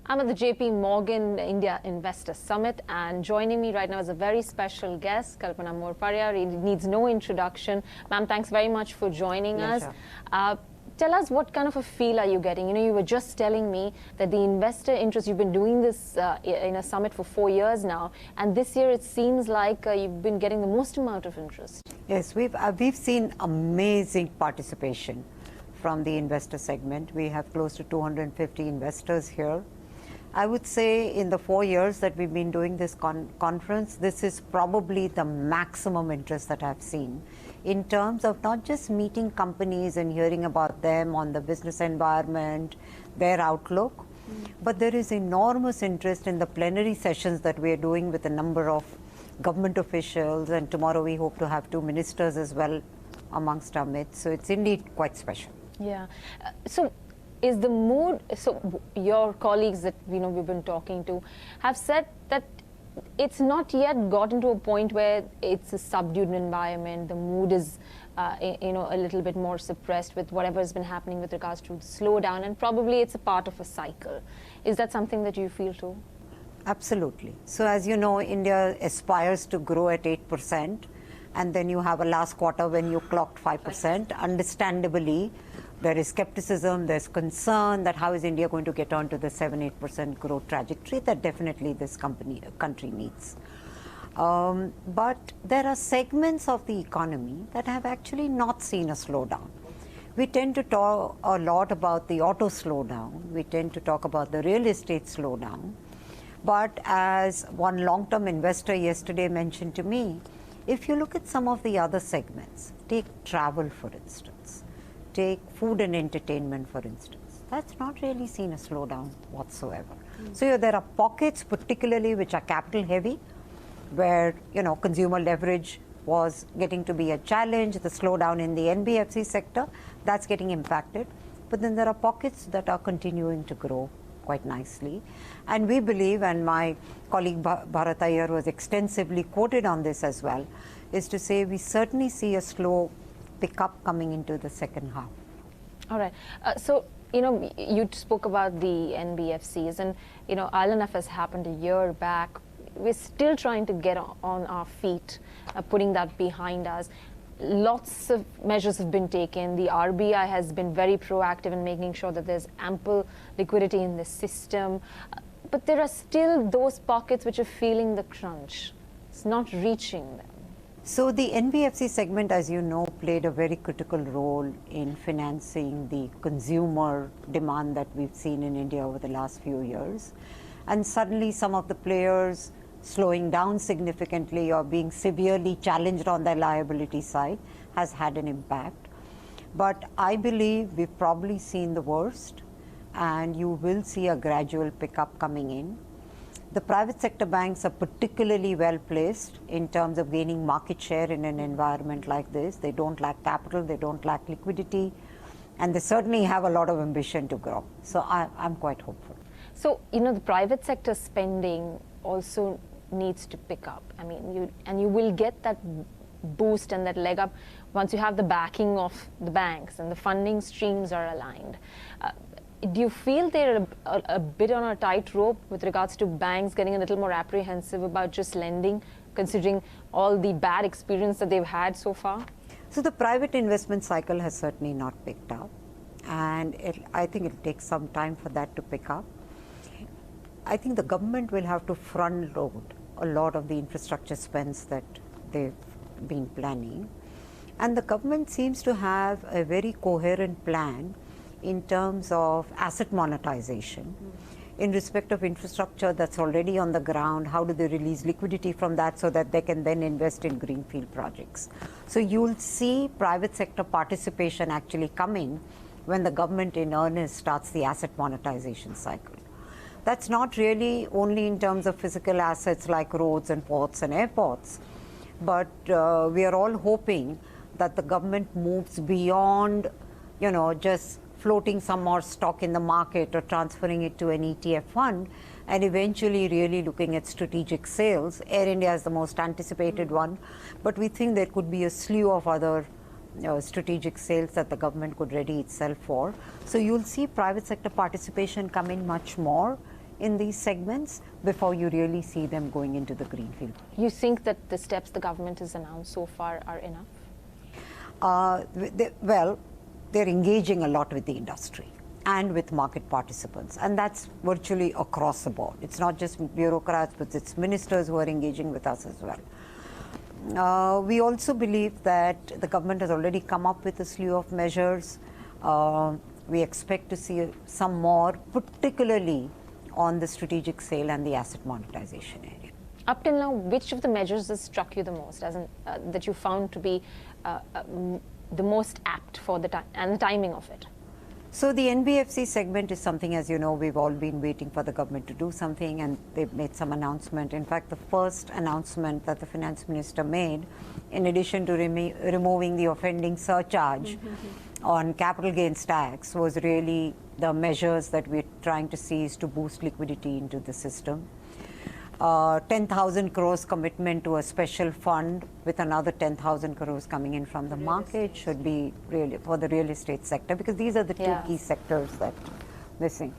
I'm at the JPMorgan India Investor Summit, and joining me right now is a very special guest, Kalpana Morparia. It needs no introduction. Ma'am, thanks very much for joining us. Tell us, what kind of a feel are you getting? You were just telling me that the investor interest, you've been doing this in a summit for 4 years now, and this year it seems like you've been getting the most amount of interest. Yes, we've seen amazing participation from the investor segment. We have close to 250 investors here. I would say in the 4 years that we've been doing this conference, this is probably the maximum interest that I've seen in terms of not just meeting companies and hearing about them on the business environment, their outlook, but there is enormous interest in the plenary sessions that we are doing with a number of government officials, and tomorrow we hope to have 2 ministers as well amongst our midst. So it's indeed quite special. Yeah. Is the mood, so your colleagues that we've been talking to have said that it's not yet gotten to a point where it's a subdued environment, the mood is a little bit more suppressed with whatever has been happening with regards to the slowdown, and probably it's a part of a cycle. Is that something that you feel too? Absolutely. So as you know, India aspires to grow at 8%, and then you have a last quarter when you clocked 5%. Understandably, there is skepticism, there's concern that how is India going to get on to the 7-8% growth trajectory that definitely this country needs. But there are segments of the economy that have actually not seen a slowdown. We tend to talk a lot about the auto slowdown, we tend to talk about the real estate slowdown, but as one long-term investor yesterday mentioned to me, if you look at some of the other segments, take travel for instance, take food and entertainment for instance, that's not really seen a slowdown whatsoever. So there are pockets particularly which are capital heavy, where consumer leverage was getting to be a challenge, the slowdown in the NBFC sector, that's getting impacted. But then there are pockets that are continuing to grow quite nicely. And we believe, and my colleague Bharat Iyer was extensively quoted on this as well, is to say we certainly see a slow pickup coming into the second half. All right. You spoke about the NBFCs, and IL&F has happened a year back. We're still trying to get on our feet, putting that behind us. Lots of measures have been taken. The RBI has been very proactive in making sure that there's ample liquidity in the system. But there are still those pockets which are feeling the crunch. It's not reaching them. So the NBFC segment, as you know, played a very critical role in financing the consumer demand that we've seen in India over the last few years. And suddenly some of the players slowing down significantly or being severely challenged on their liability side has had an impact. But I believe we've probably seen the worst, and you will see a gradual pickup coming in. The private sector banks are particularly well placed in terms of gaining market share in an environment like this. They don't lack capital, they don't lack liquidity, and they certainly have a lot of ambition to grow. So I'm quite hopeful. So, the private sector spending also needs to pick up. I mean, you will get that boost and that leg up once you have the backing of the banks and the funding streams are aligned. Do you feel they're a bit on a tightrope with regards to banks getting a little more apprehensive about just lending, considering all the bad experience that they've had so far? So the private investment cycle has certainly not picked up, and I think it'll take some time for that to pick up. I think the government will have to front load a lot of the infrastructure spends that they've been planning. And the government seems to have a very coherent plan in terms of asset monetization. In respect of infrastructure that's already on the ground, how do they release liquidity from that so that they can then invest in greenfield projects? So you'll see private sector participation actually come in when the government in earnest starts the asset monetization cycle. That's not really only in terms of physical assets like roads and ports and airports, but we are all hoping that the government moves beyond, just floating some more stock in the market or transferring it to an ETF fund, and eventually really looking at strategic sales. Air India is the most anticipated one, but we think there could be a slew of other strategic sales that the government could ready itself for. So you'll see private sector participation come in much more in these segments before you really see them going into the greenfield. You think that the steps the government has announced so far are enough? Well, they're engaging a lot with the industry and with market participants, and that's virtually across the board. It's not just bureaucrats, but it's ministers who are engaging with us as well. We also believe that the government has already come up with a slew of measures. We expect to see some more, particularly on the strategic sale and the asset monetization area. Up till now, which of the measures has struck you the most, as in, that you found to be the most apt for the time and the timing of it? So the NBFC segment is something, as you know, we've all been waiting for the government to do something, and they've made some announcement. In fact, the first announcement that the finance minister made, in addition to removing the offending surcharge on capital gains tax, was really the measures that we're trying to see is to boost liquidity into the system. 10,000 crores commitment to a special fund with another 10,000 crores coming in from the market should be really for the real estate sector, because these are the two key sectors that are missing.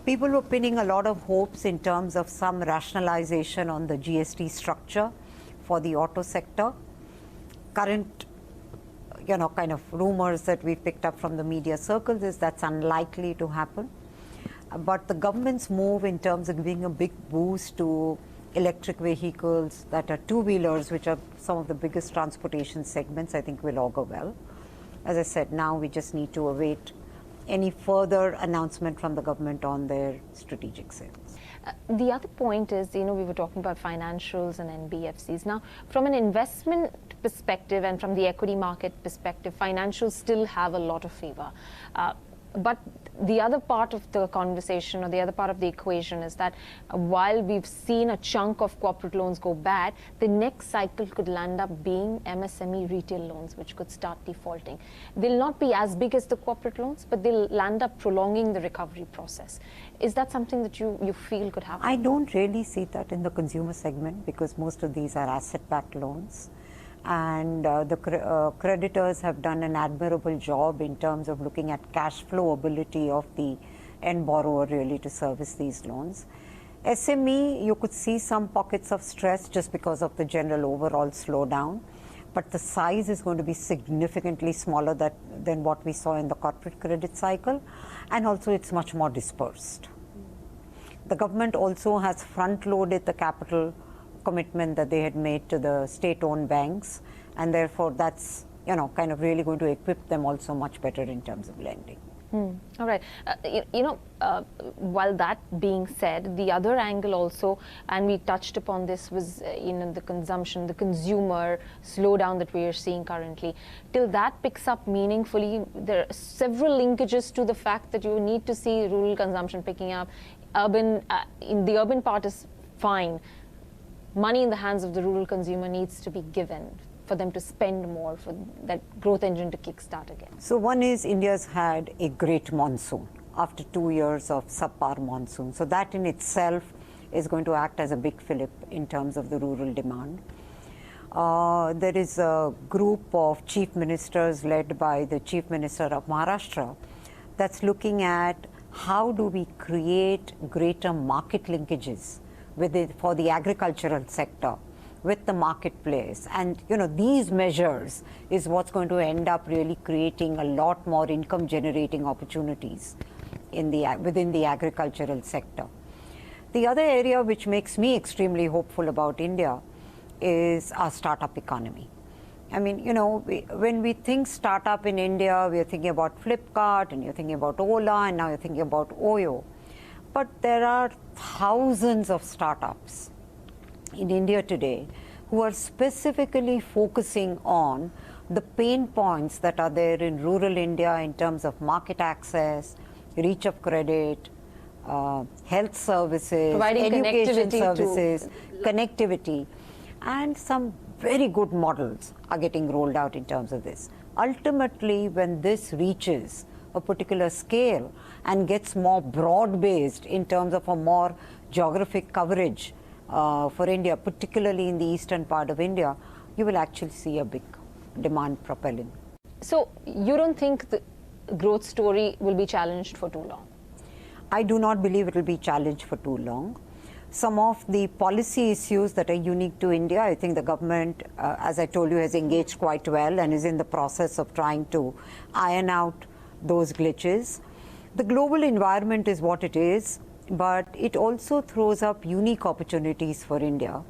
People were pinning a lot of hopes in terms of some rationalization on the GST structure for the auto sector. Current, kind of rumors that we picked up from the media circles is that's unlikely to happen. But the government's move in terms of giving a big boost to electric vehicles that are two-wheelers, which are some of the biggest transportation segments, I think will augur well. As I said, now we just need to await any further announcement from the government on their strategic sales. The other point is, we were talking about financials and NBFCs. Now, from an investment perspective and from the equity market perspective, financials still have a lot of favor. But the other part of the conversation, or the other part of the equation, is that while we've seen a chunk of corporate loans go bad, the next cycle could land up being MSME retail loans, which could start defaulting. They'll not be as big as the corporate loans, but they'll land up prolonging the recovery process. Is that something that you feel could happen? I don't really see that in the consumer segment, because most of these are asset-backed loans. And the creditors have done an admirable job in terms of looking at cash flow ability of the end borrower really to service these loans. SME, you could see some pockets of stress just because of the general overall slowdown, but the size is going to be significantly smaller than what we saw in the corporate credit cycle, and also it's much more dispersed. The government also has front-loaded the capital commitment that they had made to the state-owned banks, and therefore that's kind of really going to equip them also much better in terms of lending. All right. While that being said, the other angle also, and we touched upon this, was the consumption, the consumer slowdown that we are seeing currently. Till that picks up meaningfully, there are several linkages to the fact that you need to see rural consumption picking up. In the urban part is fine. Money in the hands of the rural consumer needs to be given for them to spend more, for that growth engine to kickstart again. So one is, India's had a great monsoon after 2 years of subpar monsoon. So that in itself is going to act as a big fillip in terms of the rural demand. There is a group of chief ministers led by the Chief Minister of Maharashtra that's looking at how do we create greater market linkages for the agricultural sector with the marketplace. And these measures is what's going to end up really creating a lot more income generating opportunities within the agricultural sector. The other area which makes me extremely hopeful about India is our startup economy. I mean, when we think startup in India, we are thinking about Flipkart, and you're thinking about Ola, and now you're thinking about Oyo. But there are thousands of startups in India today who are specifically focusing on the pain points that are there in rural India in terms of market access, reach of credit, health services, providing education services, connectivity, and some very good models are getting rolled out in terms of this. Ultimately, when this reaches a particular scale and gets more broad-based in terms of a more geographic coverage for India, particularly in the eastern part of India, you will actually see a big demand propelling. So you don't think the growth story will be challenged for too long? I do not believe it will be challenged for too long. Some of the policy issues that are unique to India, I think the government, as I told you, has engaged quite well and is in the process of trying to iron out those glitches. The global environment is what it is, but it also throws up unique opportunities for India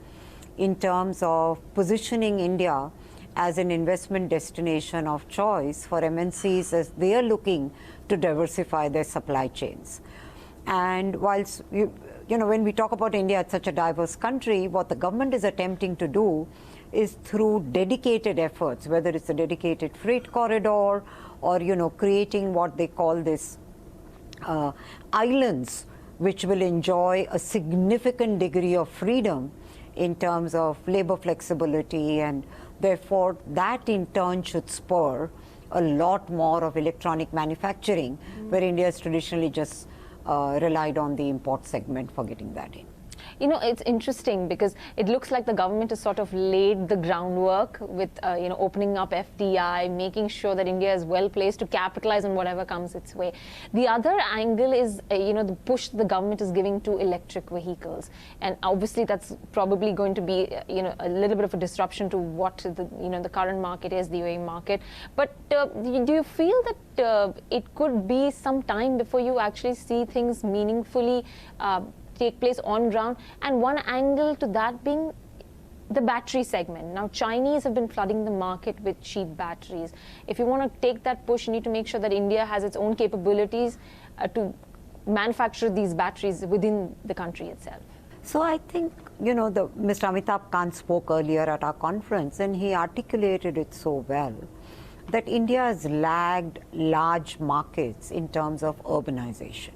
in terms of positioning India as an investment destination of choice for MNCs as they are looking to diversify their supply chains. And whilst, when we talk about India as such a diverse country, what the government is attempting to do is through dedicated efforts, whether it's a dedicated freight corridor or, creating what they call this islands, which will enjoy a significant degree of freedom in terms of labor flexibility, and therefore that in turn should spur a lot more of electronic manufacturing, where India has traditionally just relied on the import segment for getting that in. It's interesting because it looks like the government has sort of laid the groundwork with, opening up FDI, making sure that India is well placed to capitalize on whatever comes its way. The other angle is, the push the government is giving to electric vehicles. And obviously that's probably going to be, a little bit of a disruption to what the current market is, the UAE market. But do you feel that it could be some time before you actually see things meaningfully take place on ground? And one angle to that being the battery segment. Now, Chinese have been flooding the market with cheap batteries. If you want to take that push, you need to make sure that India has its own capabilities to manufacture these batteries within the country itself. So I think, Mr. Amitabh Kant spoke earlier at our conference, and he articulated it so well, that India has lagged large markets in terms of urbanization.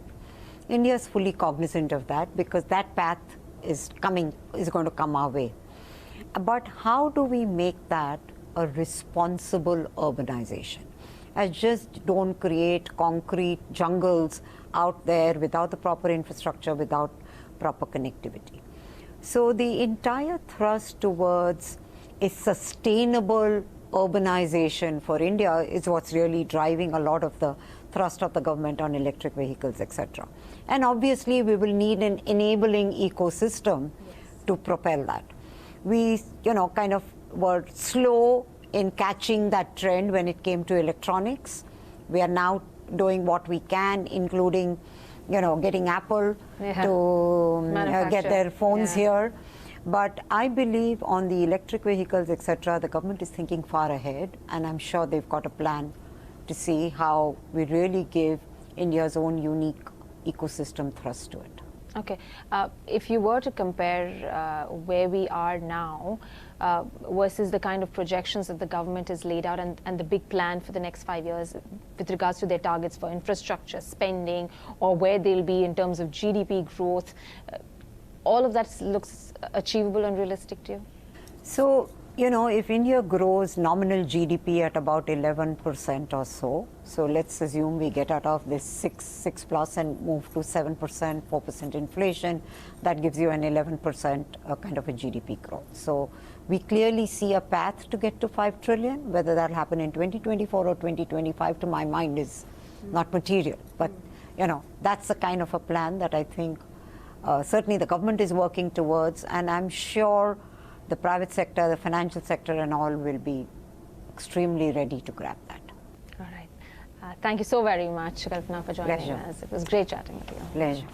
India is fully cognizant of that because that path is going to come our way. But how do we make that a responsible urbanization? I just don't create concrete jungles out there without the proper infrastructure, without proper connectivity. So the entire thrust towards a sustainable urbanization for India is what's really driving a lot of the thrust of the government on electric vehicles, etc. And obviously, we will need an enabling ecosystem to propel that. We, kind of were slow in catching that trend when it came to electronics. We are now doing what we can, including, getting Apple to get their phones here. But I believe on the electric vehicles, etc., the government is thinking far ahead, and I'm sure they've got a plan to see how we really give India's own unique ecosystem thrust to it. Okay. If you were to compare where we are now versus the kind of projections that the government has laid out and the big plan for the next 5 years with regards to their targets for infrastructure spending or where they'll be in terms of GDP growth, all of that looks achievable and realistic to you? So, if India grows nominal GDP at about 11% or so let's assume we get out of this 6 plus and move to 7%, 4% inflation, that gives you an 11% kind of a GDP growth. So we clearly see a path to get to 5 trillion, whether that'll happen in 2024 or 2025 to my mind is not material. But, that's the kind of a plan that I think certainly the government is working towards, and I'm sure the private sector, the financial sector and all will be extremely ready to grab that. All right. Thank you so very much, Kalpana, for joining us. It was great chatting with you. Pleasure.